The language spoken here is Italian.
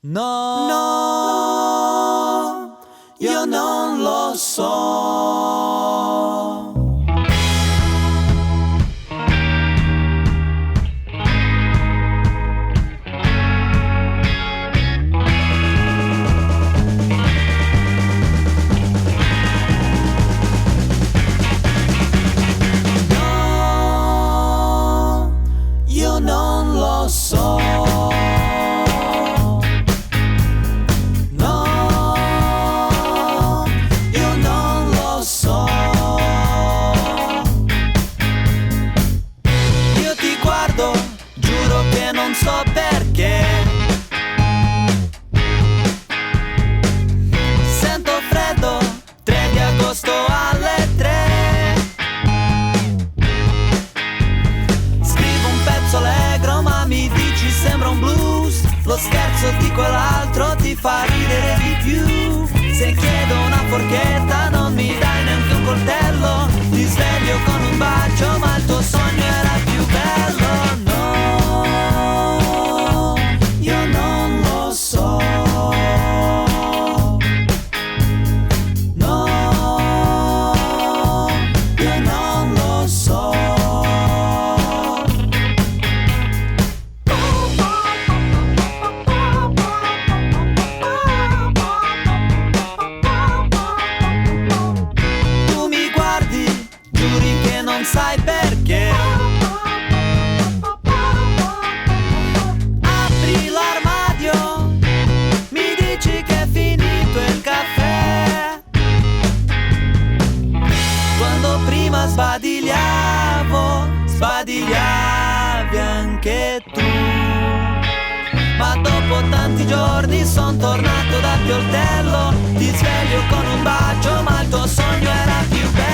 No, no, io non lo so. So perché sento freddo 3 di agosto alle 3. Scrivo un pezzo allegro ma mi dici sembra un blues. Lo scherzo di quell'altro ti fa ridere di più. Se chiedo una forchetta non mi dai neanche un coltello. Ti sveglio con un bacio ma il tuo sogno era più bello. Sai perché? Apri l'armadio, mi dici che è finito il caffè. Quando prima sbadigliavo, sbadigliavi anche tu. Ma dopo tanti giorni son tornato da coltello. Ti sveglio con un bacio ma il tuo sogno era più bello.